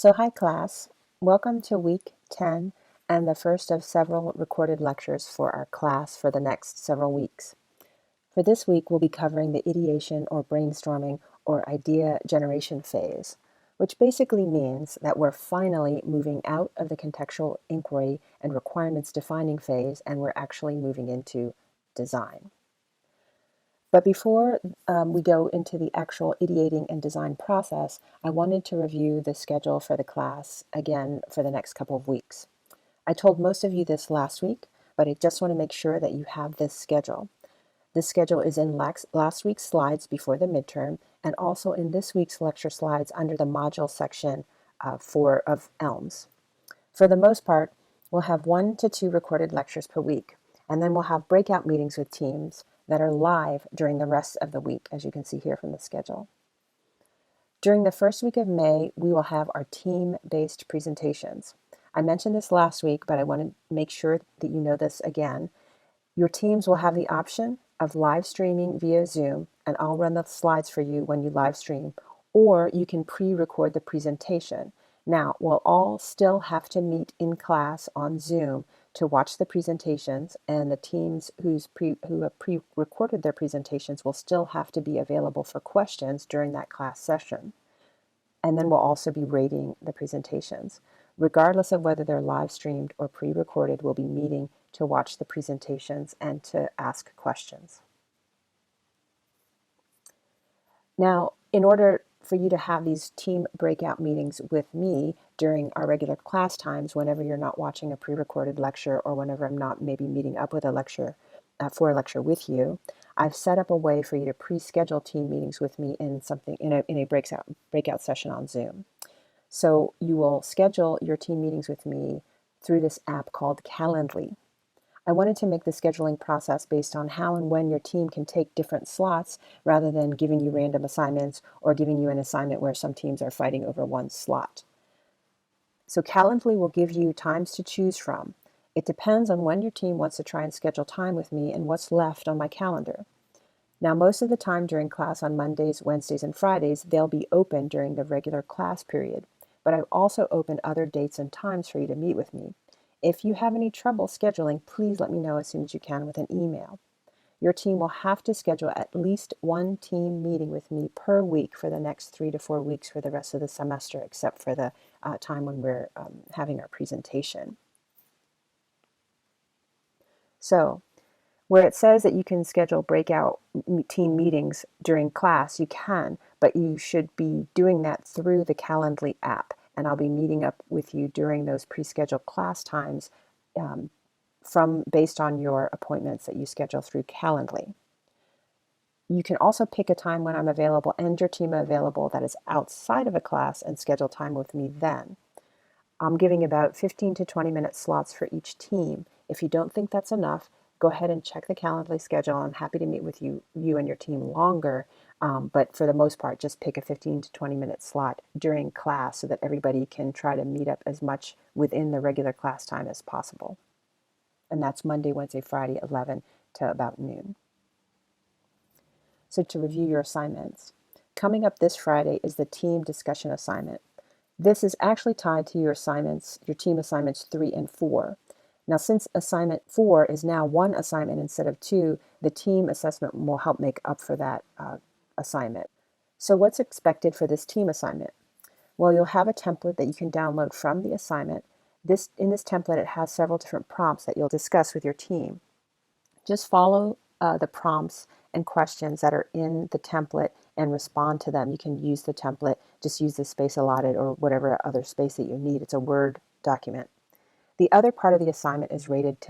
Hi class, welcome to week 10 and the first of several recorded lectures for our class for the next several weeks. For this week, we'll be covering the ideation or brainstorming or idea generation phase, which basically means that we're finally moving out of the contextual inquiry and requirements defining phase and we're actually moving into design. But before we go into the actual ideating and design process, I wanted to review the schedule for the class again for the next couple of weeks. I told most of you this last week, but I just want to make sure that you have this schedule. This schedule is in last week's slides before the midterm and also in this week's lecture slides under the module section of ELMS. For the most part, we'll have 1 to 2 recorded lectures per week, and then we'll have breakout meetings with teams that are live during the rest of the week, as you can see here from the schedule. During the first week of May, we will have our team-based presentations. I mentioned this last week, but I want to make sure that you know this again. Your teams will have the option of live streaming via Zoom, and I'll run the slides for you when you live stream, or you can pre-record the presentation. Now, we'll all still have to meet in class on Zoom to watch the presentations, and the teams who have pre-recorded their presentations will still have to be available for questions during that class session. And then we'll also be rating the presentations. Regardless of whether they're live streamed or pre-recorded, we'll be meeting to watch the presentations and to ask questions. Now, in order for you to have these team breakout meetings with me during our regular class times, whenever you're not watching a pre-recorded lecture or whenever I'm not maybe meeting up with a lecture for a lecture with you, I've set up a way for you to pre-schedule team meetings with me in a breakout session on Zoom. So you will schedule your team meetings with me through this app called Calendly. I wanted to make the scheduling process based on how and when your team can take different slots rather than giving you random assignments or giving you an assignment where some teams are fighting over one slot. So Calendly will give you times to choose from. It depends on when your team wants to try and schedule time with me and what's left on my calendar. Now, most of the time during class on Mondays, Wednesdays, and Fridays, they'll be open during the regular class period, but I've also opened other dates and times for you to meet with me. If you have any trouble scheduling, please let me know as soon as you can with an email. Your team will have to schedule at least one team meeting with me per week for the next 3 to 4 weeks for the rest of the semester, except for the time when we're having our presentation. So, where it says that you can schedule breakout team meetings during class, you can, but you should be doing that through the Calendly app. And I'll be meeting up with you during those pre-scheduled class times based on your appointments that you schedule through Calendly. You can also pick a time when I'm available and your team available that is outside of a class and schedule time with me then. I'm giving about 15 to 20 minute slots for each team. If you don't think that's enough, go ahead and check the Calendly schedule. I'm happy to meet with you and your team longer, but for the most part, just pick a 15 to 20 minute slot during class so that everybody can try to meet up as much within the regular class time as possible. And that's Monday, Wednesday, Friday, 11 to about noon. So to review your assignments, coming up this Friday is the team discussion assignment. This is actually tied to your team assignments 3 and 4. Now, since assignment 4 is now 1 assignment instead of 2, the team assessment will help make up for that assignment. So what's expected for this team assignment? Well, you'll have a template that you can download from the assignment. In this template, it has several different prompts that you'll discuss with your team. Just follow the prompts and questions that are in the template and respond to them. You can use the template, just use the space allotted or whatever other space that you need. It's a Word document. The other part of the assignment is related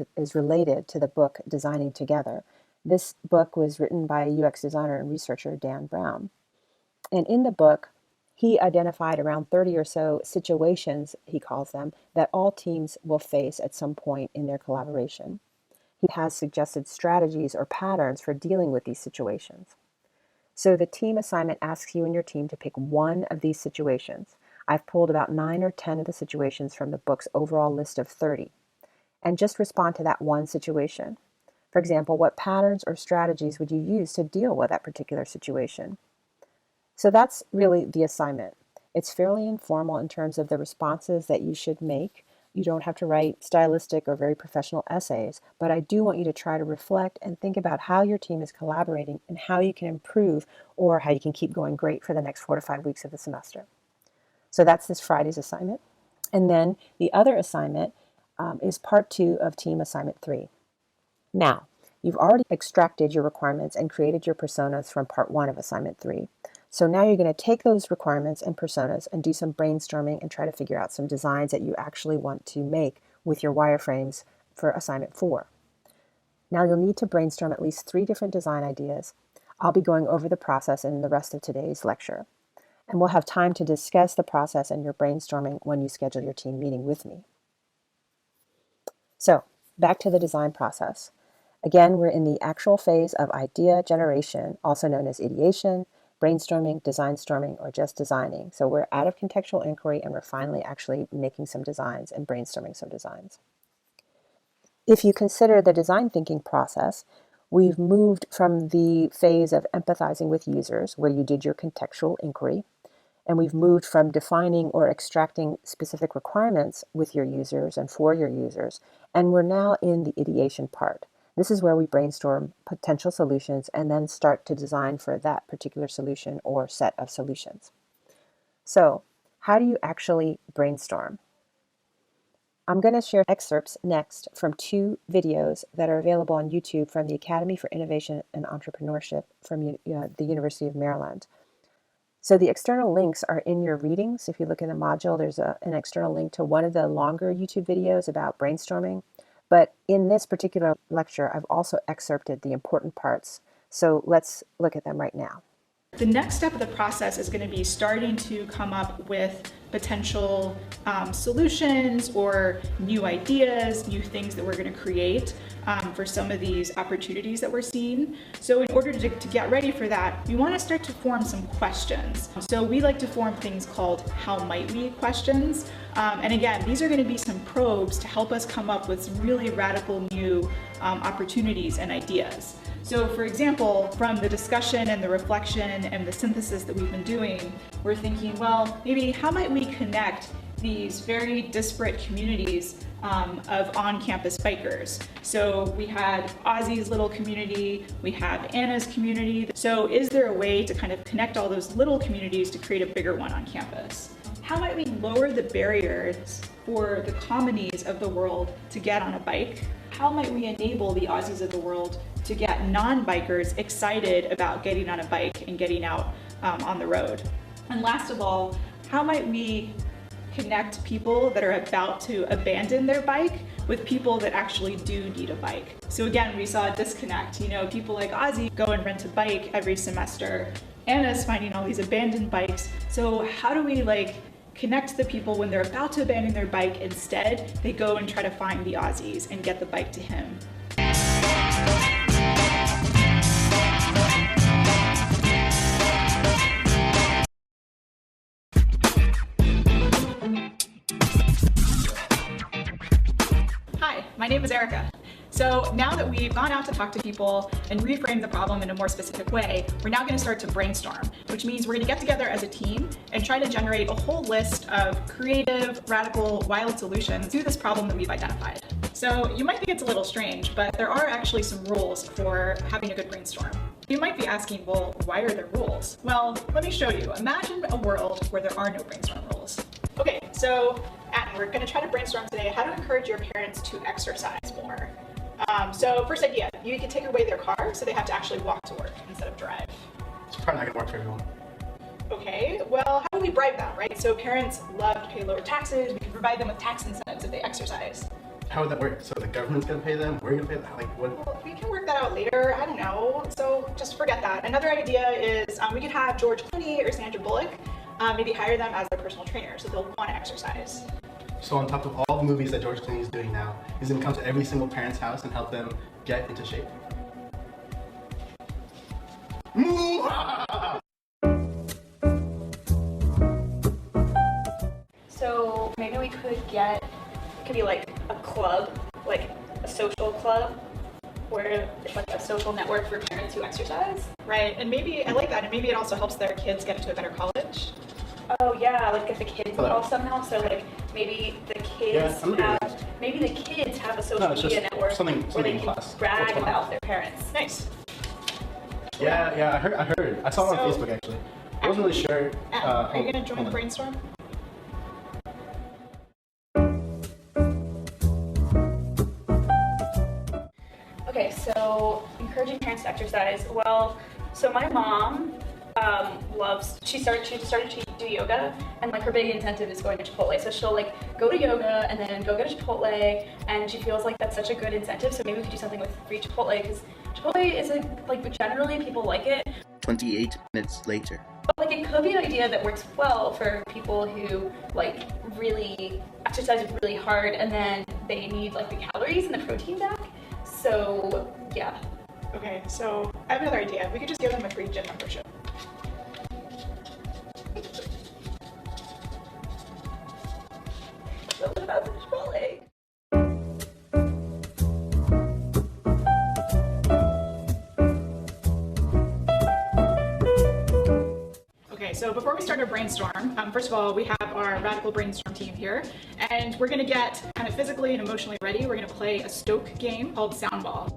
to the book Designing Together. This book was written by UX designer and researcher Dan Brown. And in the book, he identified around 30 or so situations, he calls them, that all teams will face at some point in their collaboration. He has suggested strategies or patterns for dealing with these situations. So the team assignment asks you and your team to pick one of these situations. I've pulled about 9 or 10 of the situations from the book's overall list of 30, and just respond to that one situation. For example, what patterns or strategies would you use to deal with that particular situation? So that's really the assignment. It's fairly informal in terms of the responses that you should make. You don't have to write stylistic or very professional essays, but I do want you to try to reflect and think about how your team is collaborating and how you can improve or how you can keep going great for the next 4 to 5 weeks of the semester. So that's this Friday's assignment. And then the other assignment is part 2 of team assignment 3. Now, you've already extracted your requirements and created your personas from part 1 of assignment 3. So now you're going to take those requirements and personas and do some brainstorming and try to figure out some designs that you actually want to make with your wireframes for assignment 4. Now you'll need to brainstorm at least 3 different design ideas. I'll be going over the process in the rest of today's lecture. And we'll have time to discuss the process and your brainstorming when you schedule your team meeting with me. So, back to the design process. Again, we're in the actual phase of idea generation, also known as ideation, brainstorming, design storming, or just designing. So we're out of contextual inquiry and we're finally actually making some designs and brainstorming some designs. If you consider the design thinking process, we've moved from the phase of empathizing with users, where you did your contextual inquiry, and we've moved from defining or extracting specific requirements with your users and for your users, and we're now in the ideation part. This is where we brainstorm potential solutions and then start to design for that particular solution or set of solutions. So, how do you actually brainstorm? I'm going to share excerpts next from 2 videos that are available on YouTube from the Academy for Innovation and Entrepreneurship from the University of Maryland. So the external links are in your readings. If you look in the module, there's an external link to one of the longer YouTube videos about brainstorming. But in this particular lecture, I've also excerpted the important parts. So let's look at them right now. The next step of the process is going to be starting to come up with potential solutions or new ideas, new things that we're going to create for some of these opportunities that we're seeing. So in order to get ready for that, we want to start to form some questions. So we like to form things called how might we questions. And again, these are going to be some probes to help us come up with some really radical new opportunities and ideas. So for example, from the discussion and the reflection and the synthesis that we've been doing, we're thinking, well, maybe how might we connect these very disparate communities of on-campus bikers? So we had Ozzy's little community, we have Anna's community. So is there a way to kind of connect all those little communities to create a bigger one on campus? How might we lower the barriers for the communities of the world to get on a bike? How might we enable the Aussies of the world to get non-bikers excited about getting on a bike and getting out on the road? And last of all, how might we connect people that are about to abandon their bike with people that actually do need a bike? So again, we saw a disconnect. You know, people like Ozzy go and rent a bike every semester. Anna's finding all these abandoned bikes. So how do we connect the people when they're about to abandon their bike? Instead, they go and try to find the Aussies and get the bike to him. Hi, my name is Erica. So now that we've gone out to talk to people and reframed the problem in a more specific way, we're now going to start to brainstorm, which means we're going to get together as a team and try to generate a whole list of creative, radical, wild solutions to this problem that we've identified. So you might think it's a little strange, but there are actually some rules for having a good brainstorm. You might be asking, well, why are there rules? Well, let me show you. Imagine a world where there are no brainstorm rules. Okay, so we're going to try to brainstorm today how to encourage your parents to exercise more. So first idea, you can take away their car so they have to actually walk to work instead of drive. It's probably not going to work for everyone. Okay, well, how do we bribe them, right? So parents love to pay lower taxes. We can provide them with tax incentives if they exercise. How would that work? So the government's going to pay them? We're going to pay them? What? Well, we can work that out later. I don't know. So just forget that. Another idea is we could have George Clooney or Sandra Bullock maybe hire them as their personal trainer so they'll want to exercise. So on top of all the movies that George Clooney is doing now, he's going to come to every single parent's house and help them get into shape. So maybe we could get, it could be like a club, like a social club, where it's like a social network for parents who exercise. Right, and maybe, I like that, and maybe it also helps their kids get into a better college. Oh yeah, like if the kids involved somehow. So like maybe the kids have a social media network where they can brag about their parents. Nice. Yeah, I heard. I saw it on Facebook actually. I wasn't really sure. Are you gonna join the brainstorm? Okay, so encouraging parents to exercise. Well, so my mom she started to do yoga, and like her big incentive is going to Chipotle. So she'll like go to yoga and then go to Chipotle, and she feels like that's such a good incentive. So maybe we could do something with free Chipotle, because Chipotle is like generally people like it. 28 minutes later. But like it could be an idea that works well for people who like really exercise really hard, and then they need like the calories and the protein back. So yeah. Okay, so I have another idea. We could just give them a free gym membership. So what about the Chipotle? Okay, so before we start our brainstorm, first of all, we have our radical brainstorm team here, and we're gonna get kind of physically and emotionally ready. We're gonna play a Stoke game called Soundball.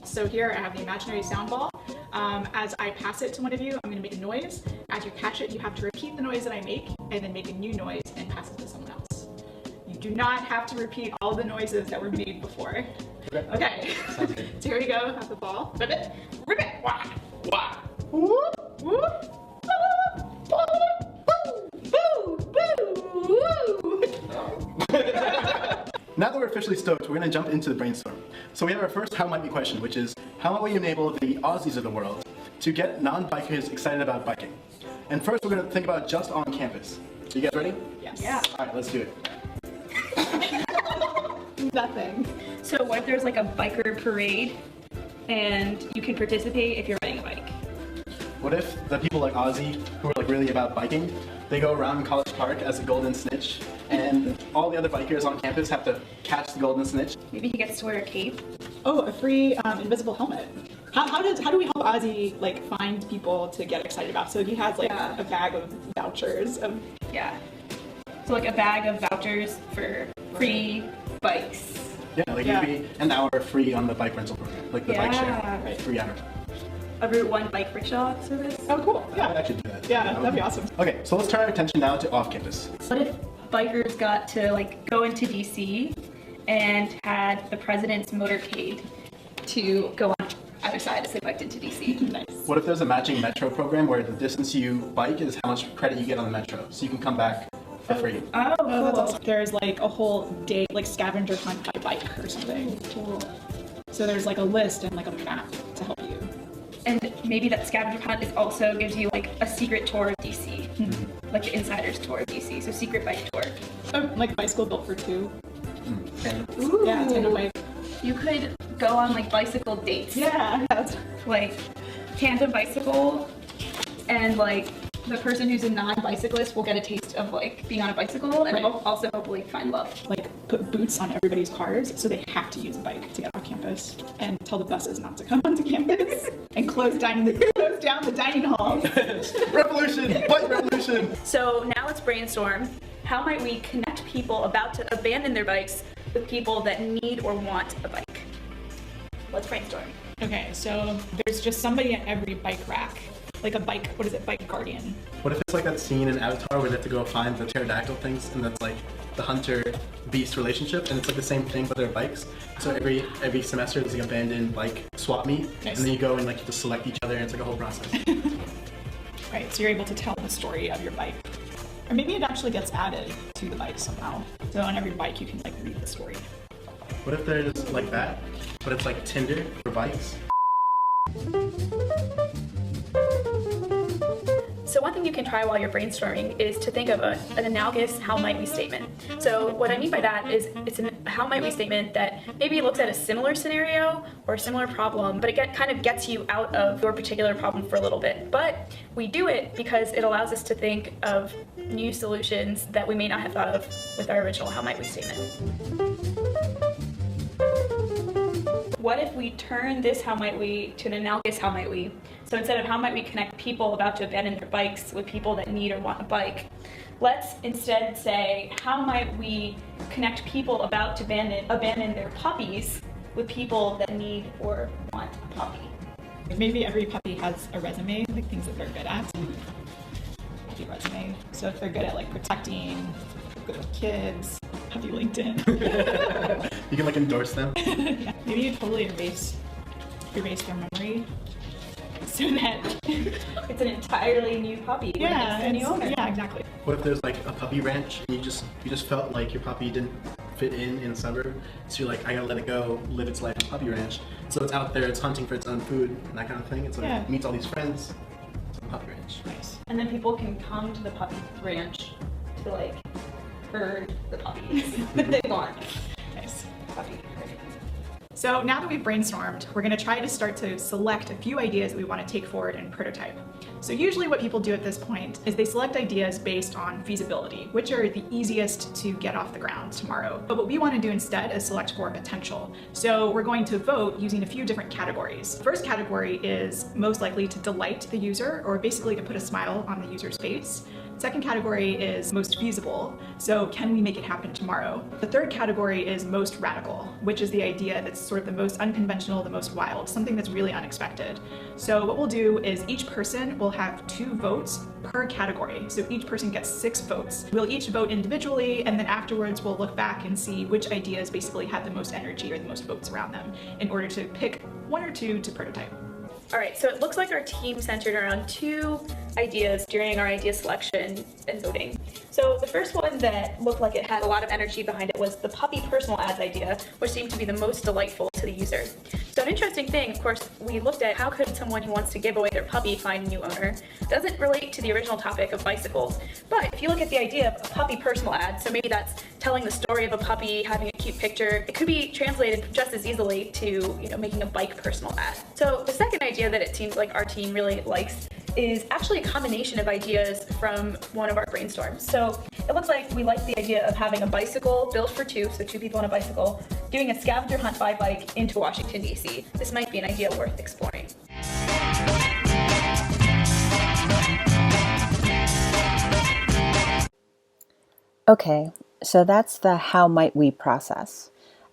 So here I have the imaginary sound ball. As I pass it to one of you, I'm going to make a noise. As you catch it, you have to repeat the noise that I make and then make a new noise and pass it to someone else. You do not have to repeat all the noises that were made before. Okay. So here we go. Have the ball. Ribbit. Ribbit. Wah. Wah. Whoop. Whoop. Boo. Boo. Woo. Now that we're officially stoked, we're going to jump into the brainstorm. So we have our first how might we question, which is how might we enable the Aussies of the world to get non-bikers excited about biking? And first we're going to think about just on campus. You guys ready? Yes. Yeah. All right, let's do it. Nothing. So what if there's like a biker parade and you can participate if you're riding a bike? What if the people like Ozzy, who are like really about biking, they go around College Park as a golden snitch, and all the other bikers on campus have to catch the golden snitch? Maybe he gets to wear a cape. Oh, a free invisible helmet. How do we help Ozzy like find people to get excited about? So he has like a bag of vouchers of So like a bag of vouchers for free bikes. Yeah, like it'd be an hour free on the bike rental program, like the bike share, right. free hour. A Route 1 bike rickshaw service. Oh, cool. I would Yeah. actually do that. Yeah, that'd be awesome. Okay, so let's turn our attention now to off campus. What if bikers got to like go into DC and had the president's motorcade to go on either side as they biked into DC? Nice. What if there's a matching metro program where the distance you bike is how much credit you get on the metro, so you can come back for free? Oh, cool. That's awesome. There's like a whole day, like scavenger hunt by bike or something. Cool. So there's like a list and like a map to help you. And maybe that scavenger hunt is also gives you like a secret tour of DC, like the insider's tour of DC. So secret bike tour. Oh, like bicycle built for two. And Ooh. Yeah, tandem bike. You could go on like bicycle dates. Yeah, that's Like tandem bicycle, and like the person who's a non-bicyclist will get a taste of like being on a bicycle, and Right. will also hopefully find love. like put boots on everybody's cars so they have to use a bike to get off campus, and tell the buses not to come onto campus, and close down the dining halls. revolution! Bike revolution! So now let's brainstorm. How might we connect people about to abandon their bikes with people that need or want a bike? Let's brainstorm. Okay, so there's just somebody at every bike rack, like a bike, what is it, bike guardian. What if it's like that scene in Avatar where they have to go find the pterodactyl things, and that's like the hunter-beast relationship, and it's like the same thing but they're bikes. So every semester there's like abandoned bike swap meet, Nice. and then you go and like you have to select each other, and it's like a whole process. Right, so you're able to tell the story of your bike. Or maybe it actually gets added to the bike somehow. So on every bike you can like read the story. What if there's like that, but it's like Tinder for bikes? So one thing you can try while you're brainstorming is to think of an analogous how might we statement. So what I mean by that is it's a how might we statement that maybe looks at a similar scenario or a similar problem, but it kind of gets you out of your particular problem for a little bit. But we do it because it allows us to think of new solutions that we may not have thought of with our original how might we statement. what if we turn this how might we to an analogous how might we? So instead of how might we connect people about to abandon their bikes with people that need or want a bike, let's instead say how might we connect people about to abandon their puppies with people that need or want a puppy. Maybe every puppy has a resume, like things that they're good at. Puppy resume. So if they're good at like protecting, good with kids, puppy LinkedIn. You can like endorse them. Yeah. Maybe you totally erase their memory so that It's an entirely new puppy. yeah, a new owner. yeah, exactly. What if there's like a puppy ranch and you just felt like your puppy didn't fit in a suburb, so you're like, I gotta let it go, live its life on puppy ranch. So it's out there, it's hunting for its own food and that kind of thing. And so Yeah. it meets all these friends. It's a puppy ranch. Nice. And then people can come to the puppy ranch to like herd the puppies that they want. Nice. Puppy herding. So now that we've brainstormed, we're going to try to start to select a few ideas that we want to take forward and prototype. So usually what people do at this point is they select ideas based on feasibility, which are the easiest to get off the ground tomorrow. But what we want to do instead is select for potential. So we're going to vote using a few different categories. The first category is most likely to delight the user, or basically to put a smile on the user's face. Second category is most feasible, so can we make it happen tomorrow? The third category is most radical, which is the idea that's sort of the most unconventional, the most wild, something that's really unexpected. So what we'll do is each person will have 2 votes per category, so each person gets 6 votes. We'll each vote individually, and then afterwards we'll look back and see which ideas basically had the most energy or the most votes around them in order to pick 1 or 2 to prototype. All right, so it looks like our team centered around 2 ideas during our idea selection and voting. So the first one that looked like it had a lot of energy behind it was the puppy personal ads idea, which seemed to be the most delightful to the user. So an interesting thing, of course, we looked at how could someone who wants to give away their puppy find a new owner. Doesn't relate to the original topic of bicycles, but if you look at the idea of a puppy personal ad, so maybe that's telling the story of a puppy, having a cute picture, it could be translated just as easily to, making a bike personal ad. So the second idea that it seems like our team really likes is actually a combination of ideas from one of our brainstorms. So it looks like we like the idea of having a bicycle built for 2, so 2 people on a bicycle, doing a scavenger hunt by bike into Washington, D.C. This might be an idea worth exploring. Okay, so that's the how might we process.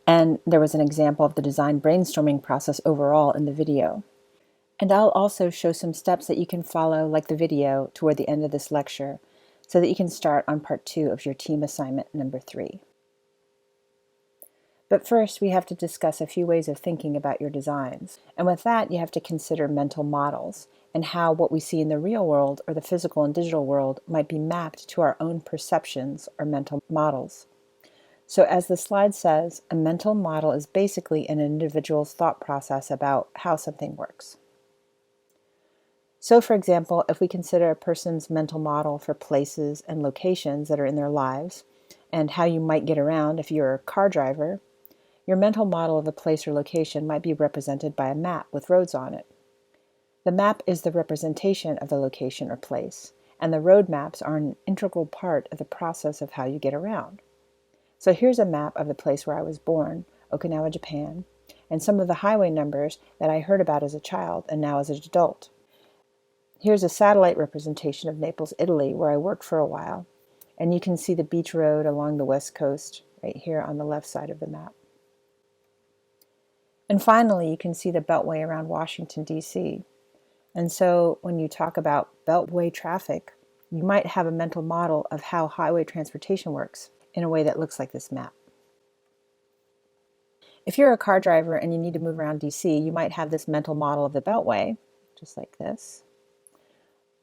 And there was an example of the design brainstorming process overall in the video. And I'll also show some steps that you can follow, like the video, toward the end of this lecture, so that you can start on part 2 of your team assignment number 3. But first, we have to discuss a few ways of thinking about your designs. And with that, you have to consider mental models and how what we see in the real world or the physical and digital world might be mapped to our own perceptions or mental models. So as the slide says, a mental model is basically an individual's thought process about how something works. So for example, if we consider a person's mental model for places and locations that are in their lives and how you might get around if you're a car driver, your mental model of the place or location might be represented by a map with roads on it. The map is the representation of the location or place, and the road maps are an integral part of the process of how you get around. So here's a map of the place where I was born, Okinawa, Japan, and some of the highway numbers that I heard about as a child and now as an adult. Here's a satellite representation of Naples, Italy, where I worked for a while, and you can see the beach road along the west coast right here on the left side of the map. And finally, you can see the beltway around Washington, D.C. And so when you talk about beltway traffic, you might have a mental model of how highway transportation works in a way that looks like this map. If you're a car driver and you need to move around D.C., you might have this mental model of the beltway, just like this.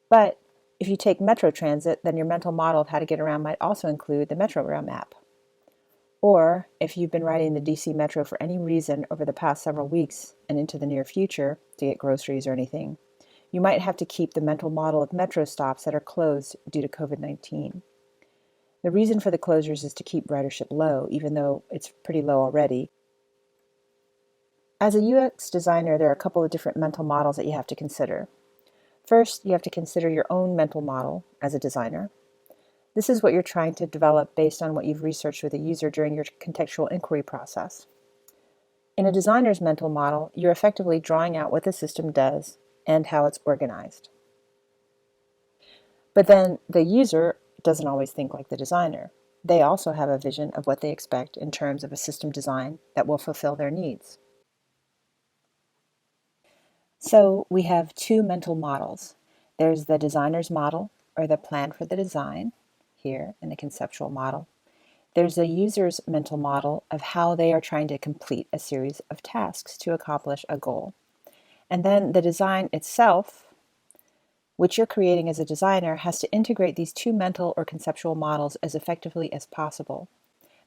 But if you take Metro Transit, then your mental model of how to get around might also include the Metro Rail map. Or if you've been riding the DC Metro for any reason over the past several weeks and into the near future to get groceries or anything, you might have to keep the mental model of metro stops that are closed due to COVID-19. The reason for the closures is to keep ridership low, even though it's pretty low already. As a UX designer, there are a couple of different mental models that you have to consider. First, you have to consider your own mental model as a designer. This is what you're trying to develop based on what you've researched with a user during your contextual inquiry process. In a designer's mental model, you're effectively drawing out what the system does and how it's organized. But then the user doesn't always think like the designer. They also have a vision of what they expect in terms of a system design that will fulfill their needs. So we have two mental models. There's the designer's model, or the plan for the design, here in the conceptual model. There's the user's mental model of how they are trying to complete a series of tasks to accomplish a goal. And then the design itself, which you're creating as a designer, has to integrate these two mental or conceptual models as effectively as possible.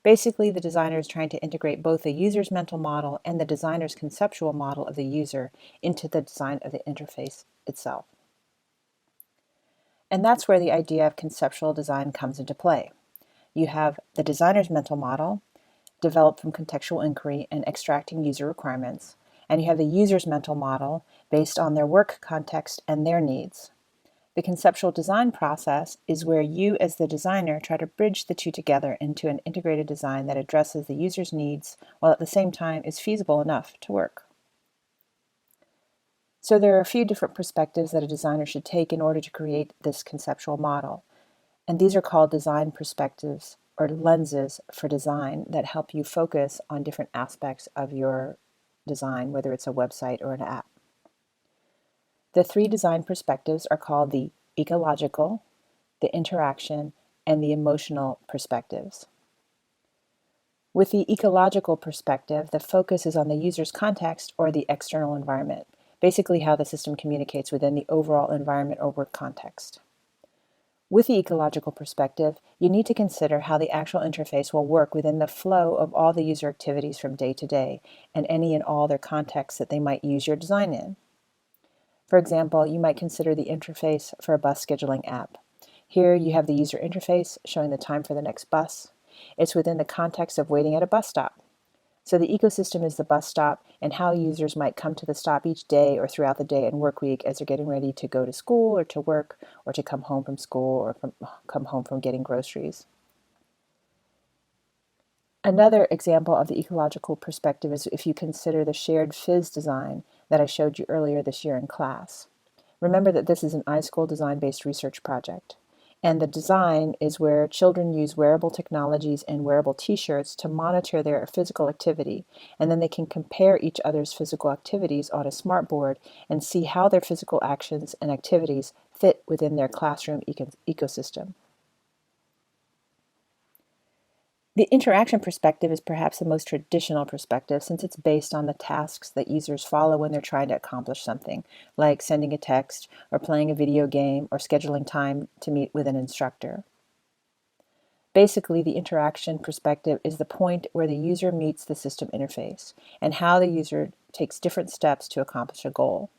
Basically, the designer is trying to integrate both the user's mental model and the designer's conceptual model of the user into the design of the interface itself. And that's where the idea of conceptual design comes into play. You have the designer's mental model, developed from contextual inquiry and extracting user requirements, and you have the user's mental model based on their work context and their needs. The conceptual design process is where you, as the designer, try to bridge the two together into an integrated design that addresses the user's needs while at the same time is feasible enough to work. So there are a few different perspectives that a designer should take in order to create this conceptual model. And these are called design perspectives or lenses for design that help you focus on different aspects of your design, whether it's a website or an app. The three design perspectives are called the ecological, the interaction, and the emotional perspectives. With the ecological perspective, the focus is on the user's context or the external environment, basically how the system communicates within the overall environment or work context. With the ecological perspective, you need to consider how the actual interface will work within the flow of all the user activities from day to day and any and all their contexts that they might use your design in. For example, you might consider the interface for a bus scheduling app. Here you have the user interface showing the time for the next bus. It's within the context of waiting at a bus stop. So the ecosystem is the bus stop and how users might come to the stop each day or throughout the day and work week as they're getting ready to go to school or to work or to come home from school or come home from getting groceries. Another example of the ecological perspective is if you consider the shared phys design that I showed you earlier this year in class. Remember that this is an iSchool design-based research project. And the design is where children use wearable technologies and wearable t-shirts to monitor their physical activity, and then they can compare each other's physical activities on a smartboard and see how their physical actions and activities fit within their classroom ecosystem. The interaction perspective is perhaps the most traditional perspective since it's based on the tasks that users follow when they're trying to accomplish something, like sending a text or playing a video game or scheduling time to meet with an instructor. Basically, the interaction perspective is the point where the user meets the system interface and how the user takes different steps to accomplish a goal.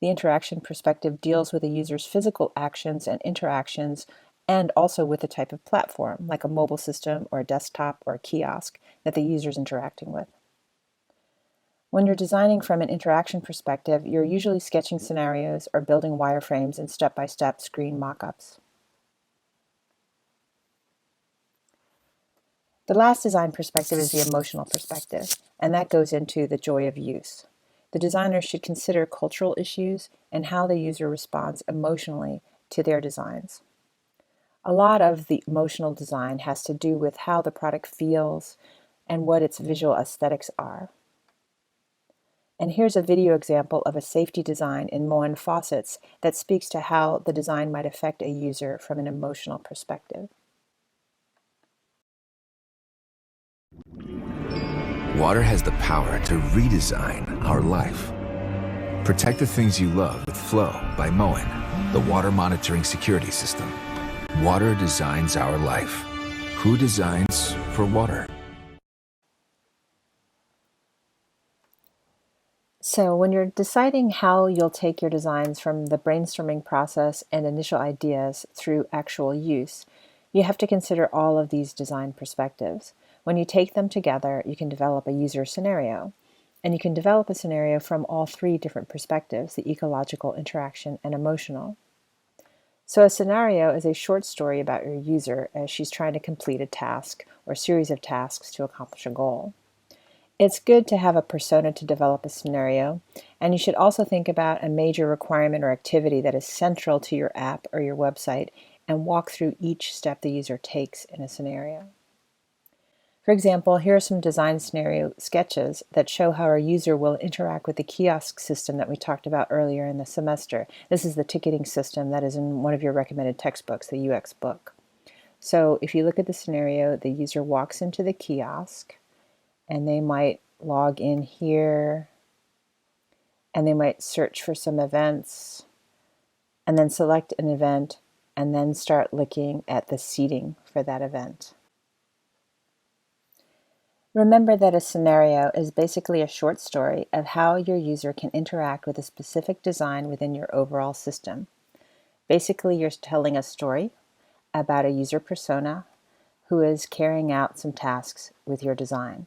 The interaction perspective deals with the user's physical actions and interactions and also with the type of platform, like a mobile system or a desktop or a kiosk that the user is interacting with. When you're designing from an interaction perspective, you're usually sketching scenarios or building wireframes and step-by-step screen mock-ups. The last design perspective is the emotional perspective, and that goes into the joy of use. The designer should consider cultural issues and how the user responds emotionally to their designs. A lot of the emotional design has to do with how the product feels and what its visual aesthetics are. And here's a video example of a safety design in Moen faucets that speaks to how the design might affect a user from an emotional perspective. Water has the power to redesign our life. Protect the things you love with Flow by Moen, the water monitoring security system. Water designs our life. Who designs for water? So when you're deciding how you'll take your designs from the brainstorming process and initial ideas through actual use, you have to consider all of these design perspectives. When you take them together, you can develop a user scenario. And you can develop a scenario from all three different perspectives, the ecological, interaction, and emotional. So a scenario is a short story about your user as she's trying to complete a task or series of tasks to accomplish a goal. It's good to have a persona to develop a scenario, and you should also think about a major requirement or activity that is central to your app or your website and walk through each step the user takes in a scenario. For example, here are some design scenario sketches that show how our user will interact with the kiosk system that we talked about earlier in the semester. This is the ticketing system that is in one of your recommended textbooks, the UX book. So if you look at the scenario, the user walks into the kiosk and they might log in here and they might search for some events and then select an event and then start looking at the seating for that event. Remember that a scenario is basically a short story of how your user can interact with a specific design within your overall system. Basically, you're telling a story about a user persona who is carrying out some tasks with your design.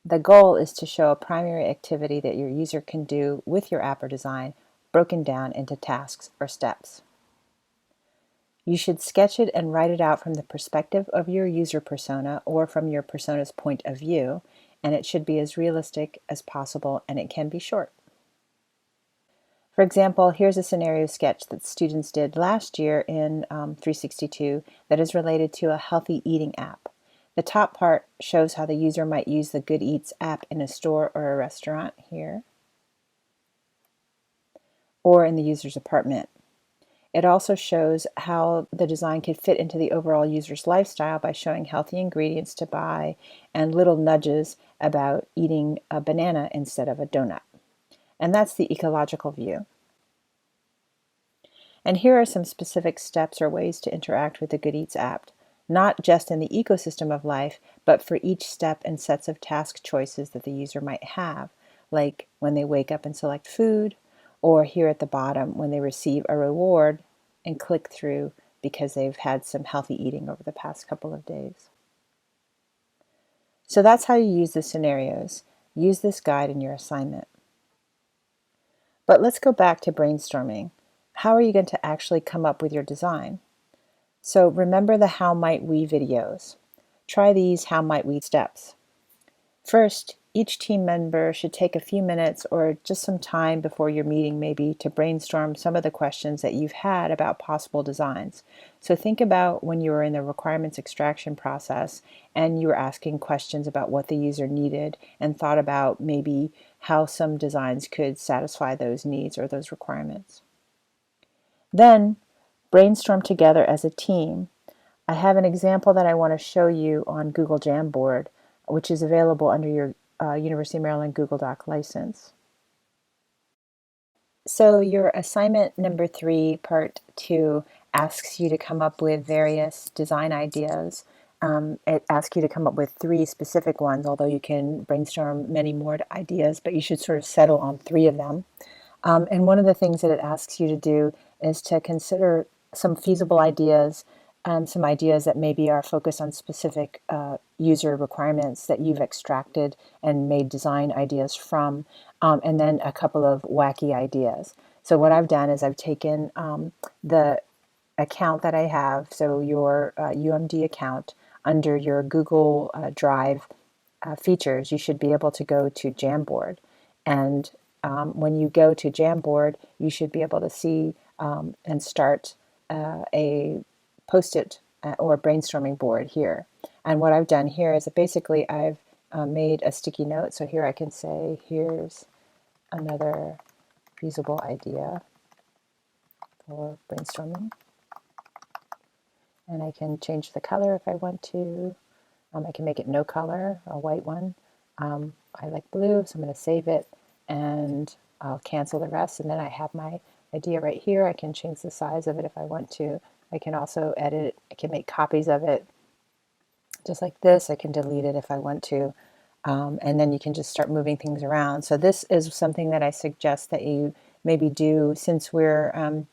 The goal is to show a primary activity that your user can do with your app or design broken down into tasks or steps. You should sketch it and write it out from the perspective of your user persona or from your persona's point of view, and it should be as realistic as possible, and it can be short. For example, here's a scenario sketch that students did last year in 362 that is related to a healthy eating app. The top part shows how the user might use the Good Eats app in a store or a restaurant here, or in the user's apartment. It also shows how the design could fit into the overall user's lifestyle by showing healthy ingredients to buy and little nudges about eating a banana instead of a donut. And that's the ecological view. And here are some specific steps or ways to interact with the Good Eats app, not just in the ecosystem of life, but for each step and sets of task choices that the user might have, like when they wake up and select food, or here at the bottom when they receive a reward and click through because they've had some healthy eating over the past couple of days. So that's how you use the scenarios. Use this guide in your assignment. But let's go back to brainstorming. How are you going to actually come up with your design? So remember the How Might We videos. Try these How Might We steps. First, each team member should take a few minutes or just some time before your meeting maybe to brainstorm some of the questions that you've had about possible designs. So think about when you were in the requirements extraction process and you were asking questions about what the user needed and thought about maybe how some designs could satisfy those needs or those requirements. Then brainstorm together as a team. I have an example that I want to show you on Google Jamboard, which is available under your University of Maryland Google Doc license. So your assignment number 3, part 2, asks you to come up with various design ideas. It asks you to come up with 3 specific ones, although you can brainstorm many more ideas, but you should sort of settle on 3 of them. And one of the things that it asks you to do is to consider some feasible ideas, some ideas that maybe are focused on specific user requirements that you've extracted and made design ideas from, and then a couple of wacky ideas. So what I've done is I've taken the account that I have, so your UMD account, under your Google Drive features, you should be able to go to Jamboard. And when you go to Jamboard, you should be able to see and start a post-it or brainstorming board here. And what I've done here is that basically I've made a sticky note. So here I can say, here's another feasible idea for brainstorming. And I can change the color if I want to. I can make it no color, a white one. I like blue, so I'm going to save it and I'll cancel the rest. And then I have my idea right here. I can change the size of it if I want to. I can also edit, I can make copies of it just like this. I can delete it if I want to. And then you can just start moving things around. So this is something that I suggest that you maybe do, since we're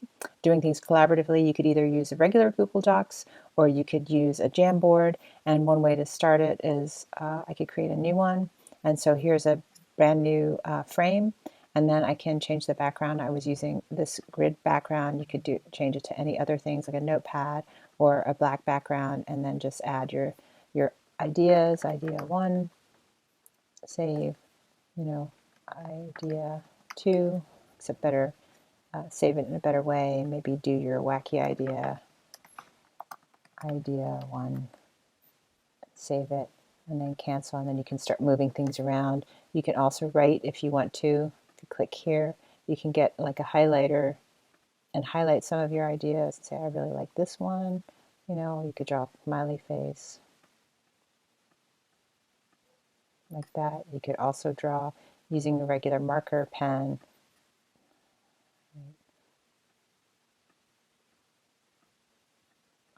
doing things collaboratively. You could either use a regular Google Docs or you could use a Jamboard. And one way to start it is I could create a new one. And so here's a brand new frame. And then I can change the background. I was using this grid background. You could change it to any other things like a notepad or a black background, and then just add your ideas, idea 1, save, idea 2, except better, save it in a better way, and maybe do your wacky idea 1, save it, and then cancel, and then you can start moving things around. You can also write if you want to. If you click here, you can get like a highlighter and highlight some of your ideas and say, I really like this one. You could draw a smiley face like that. You could also draw using a regular marker pen.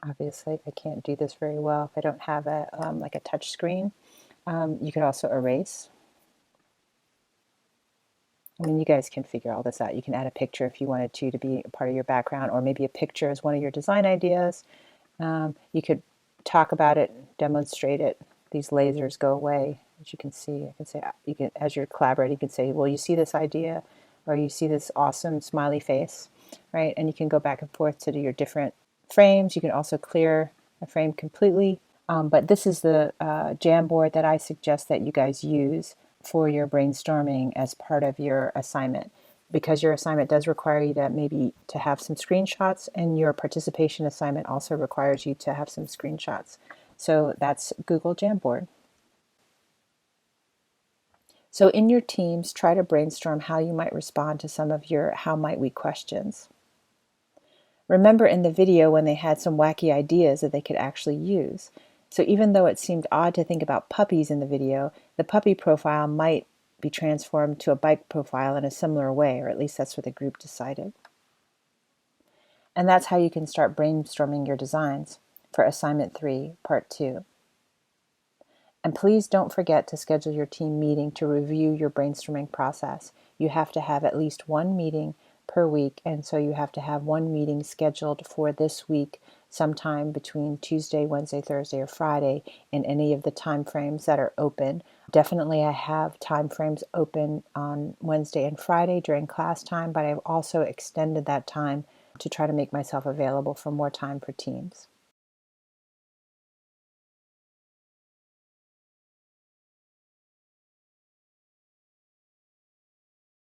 Obviously, I can't do this very well if I don't have a like a touch screen. You could also erase. I mean, you guys can figure all this out. You can add a picture if you wanted to be a part of your background, or maybe a picture as one of your design ideas. You could talk about it, demonstrate it. These lasers go away, as you can see. I can say, as you're collaborating, you can say, well, you see this idea, or you see this awesome smiley face, right? And you can go back and forth to do your different frames. You can also clear a frame completely. But this is the Jamboard that I suggest that you guys use for your brainstorming as part of your assignment, because your assignment does require you to maybe to have some screenshots, and your participation assignment also requires you to have some screenshots. So that's Google Jamboard. So in your teams, try to brainstorm how you might respond to some of your how might we questions. Remember in the video when they had some wacky ideas that they could actually use. So even though it seemed odd to think about puppies in the video, the puppy profile might be transformed to a bike profile in a similar way, or at least that's what the group decided. And that's how you can start brainstorming your designs for Assignment 3, Part 2. And please don't forget to schedule your team meeting to review your brainstorming process. You have to have at least one meeting per week, and so you have to have one meeting scheduled for this week sometime between Tuesday, Wednesday, Thursday, or Friday in any of the time frames that are open. Definitely I have time frames open on Wednesday and Friday during class time, but I've also extended that time to try to make myself available for more time for teams.